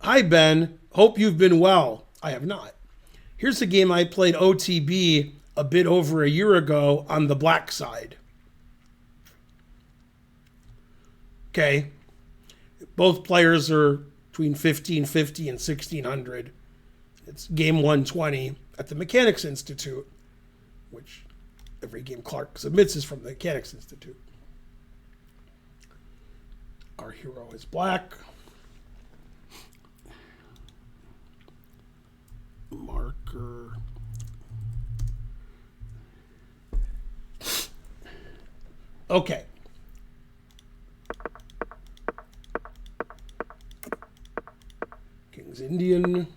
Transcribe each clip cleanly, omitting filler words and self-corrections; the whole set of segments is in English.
Hi, Ben. Hope you've been well. I have not. Here's a game I played OTB a bit over a year ago on the black side. Okay. Both players are between 1550 and 1600. It's game 120 at the Mechanics Institute, which every game Clark submits is from the Mechanics Institute. Our hero is black. Marker. Okay. King's Indian.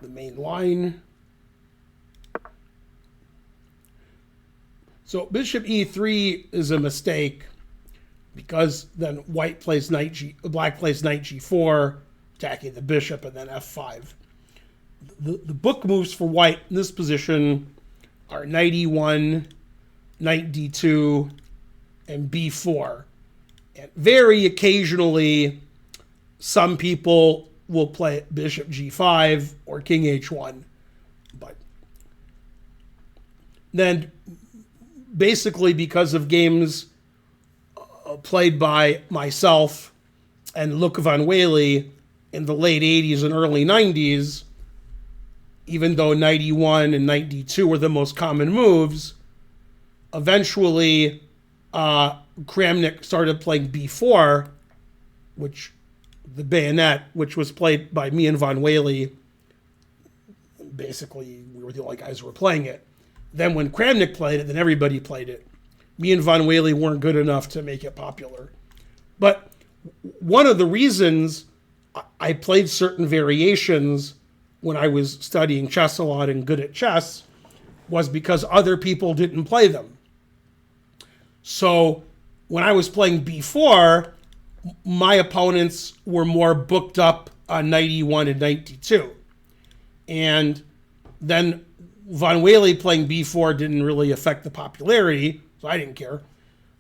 The main line. So bishop e3 is a mistake because then white plays black plays knight g4, attacking the bishop, and then f5. The book moves for white in this position are knight e1, knight d2, and b4. And very occasionally, some people will play bishop g5 or king h1. But then basically because of games played by myself and Luc van Wely in the late 80s and early 90s, even though knight e1 and knight d2 were the most common moves, eventually Kramnik started playing b4, which the bayonet, which was played by me and Van Wely. Basically, we were the only guys who were playing it. Then when Kramnik played it, then everybody played it. Me and Van Wely weren't good enough to make it popular. But one of the reasons I played certain variations when I was studying chess a lot and good at chess was because other people didn't play them. So when I was playing b4, my opponents were more booked up on knight e1 and knight d2. And then Van Wely playing b4 didn't really affect the popularity, so I didn't care.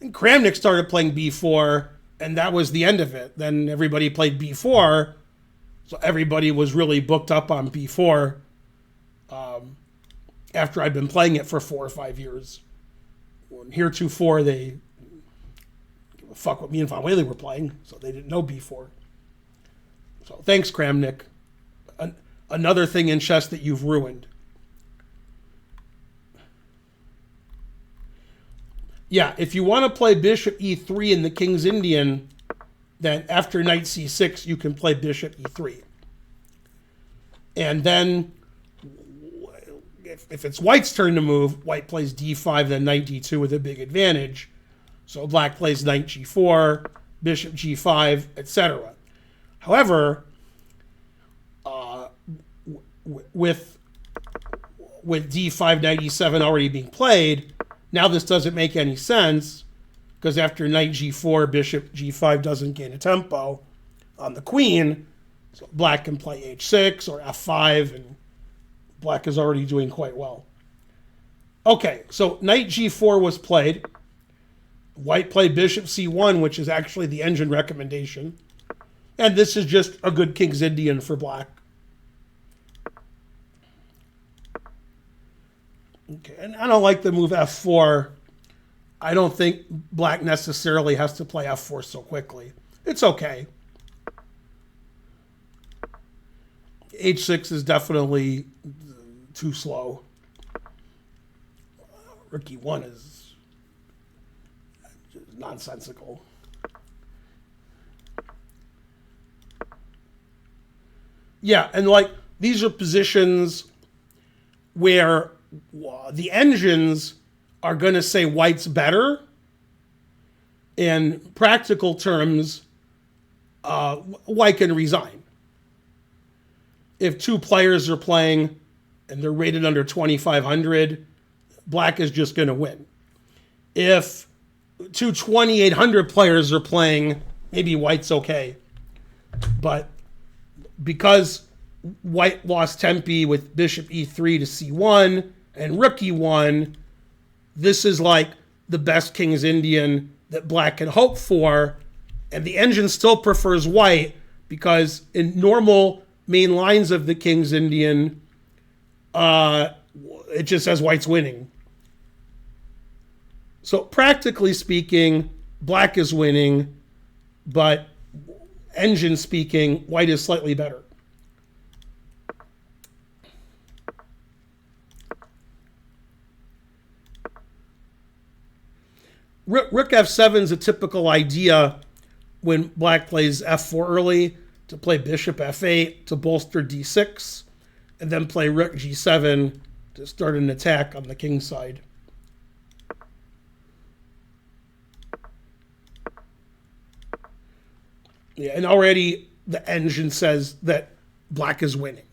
And Kramnik started playing b4, and that was the end of it. Then everybody played b4, so everybody was really booked up on b4 after I'd been playing it for 4 or 5 years. When heretofore, they didn't give a fuck what me and Van Wely were playing, so they didn't know b4. So thanks, Kramnik. Another thing in chess that you've ruined. Yeah, if you want to play bishop e3 in the King's Indian, then after knight c6, you can play bishop e3. And then, if it's white's turn to move, white plays d5, then knight d2 with a big advantage. So black plays knight g4, bishop g5, etc. However, with d5, knight e7 already being played, now this doesn't make any sense because after knight g4, bishop g5 doesn't gain a tempo on the queen. So black can play h6 or f5, and black is already doing quite well. Okay, so knight g4 was played. White played bishop c1, which is actually the engine recommendation. And this is just a good King's Indian for black. Okay, and I don't like the move f4. I don't think black necessarily has to play f4 so quickly. It's okay. h6 is definitely too slow. Rook e1 is just nonsensical. Yeah, and like these are positions where the engines are going to say white's better. In practical terms, white can resign. If two players are playing and they're rated under 2,500, black is just going to win. If two 2,800 players are playing, maybe white's okay. But because white lost tempi with bishop e3 to c1 and rook e1, this is like the best King's Indian that black can hope for And the engine still prefers white because in normal main lines of the King's Indian, it just says white's winning. So practically speaking, black is winning, but engine speaking, white is slightly better. Rook f7 is a typical idea when black plays f4 early, to play bishop f8 to bolster d6, and then play rook g7 to start an attack on the king's side. Yeah, and already the engine says that black is winning.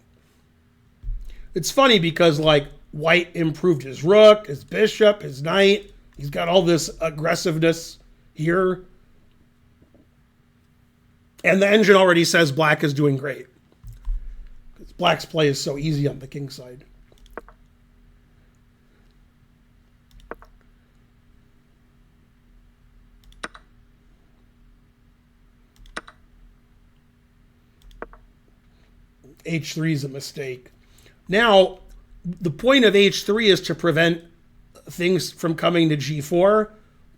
It's funny because like white improved his rook, his bishop, his knight. He's got all this aggressiveness here. And the engine already says black is doing great. Because black's play is so easy on the king's side. H3 is a mistake. Now, the point of H3 is to prevent things from coming to G4.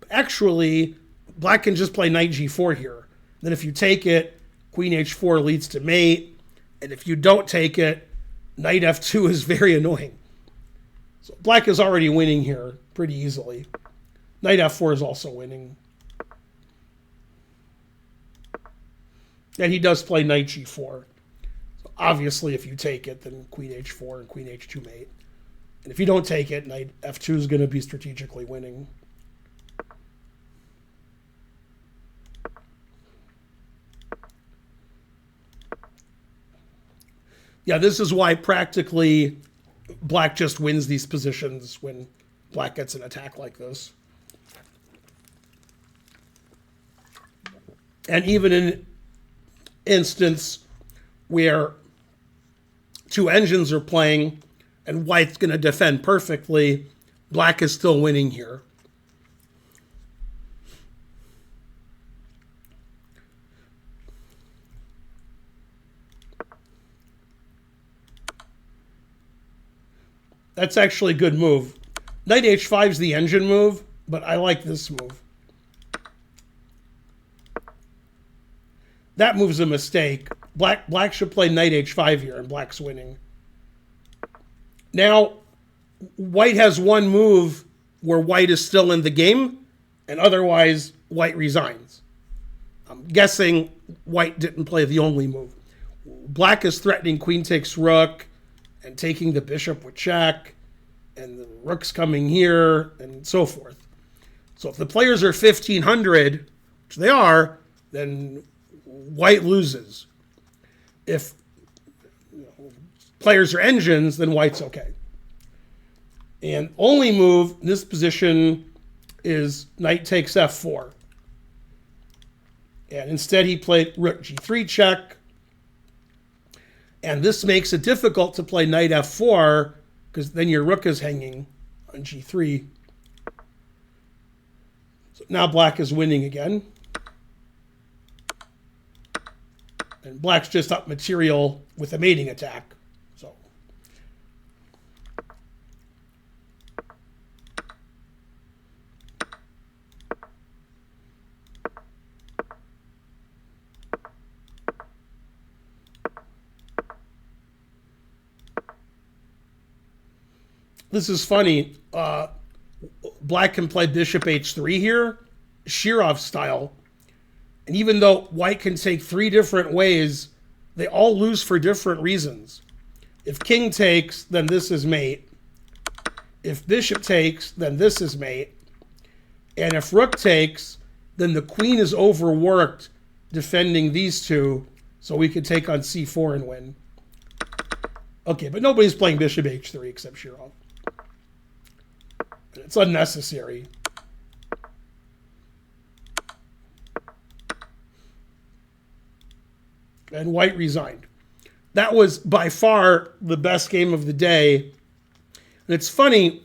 Actually, black can just play knight G4 here. Then if you take it, queen H4 leads to mate. And if you don't take it, knight F2 is very annoying. So black is already winning here pretty easily. Knight F4 is also winning. And he does play knight G4. So obviously, if you take it, then queen H4 and queen H2 mate. And if you don't take it, knight F2 is going to be strategically winning. Yeah, this is why practically black just wins these positions when black gets an attack like this. And even in an instance where two engines are playing and white's going to defend perfectly, black is still winning here. That's actually a good move. Knight h5 is the engine move, but I like this move. That move's a mistake. Black should play knight h5 here, and black's winning. Now, white has one move where white is still in the game, and otherwise white resigns. I'm guessing white didn't play the only move. Black is threatening queen takes rook, and taking the bishop with check, and the rook's coming here, and so forth. So if the players are 1,500, which they are, then white loses. If players are engines, then white's okay. And only move in this position is knight takes f4. And instead he played rook g3 check. And this makes it difficult to play knight f4 because then your rook is hanging on g3. So now black is winning again. And black's just up material with a mating attack. So this is funny. Black can play bishop h3 here, Shirov style. And even though white can take three different ways, they all lose for different reasons. If king takes, then this is mate. If bishop takes, then this is mate. And if rook takes, then the queen is overworked defending these two, so we could take on c4 and win. Okay, but nobody's playing bishop h3 except Shirov. It's unnecessary. And white resigned. That was by far the best game of the day. And it's funny,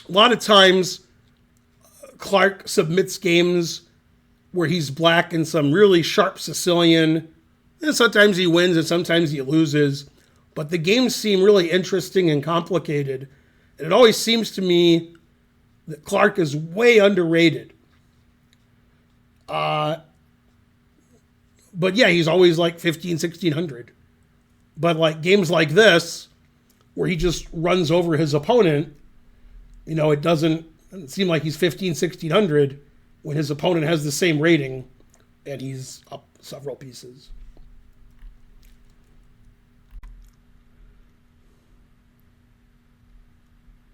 a lot of times Clark submits games where he's black in some really sharp Sicilian. And sometimes he wins and sometimes he loses. But the games seem really interesting and complicated. And it always seems to me that Clark is way underrated. But yeah, he's always like 15, 1600. But like games like this, where he just runs over his opponent, it doesn't seem like he's 15, 1600 when his opponent has the same rating and he's up several pieces.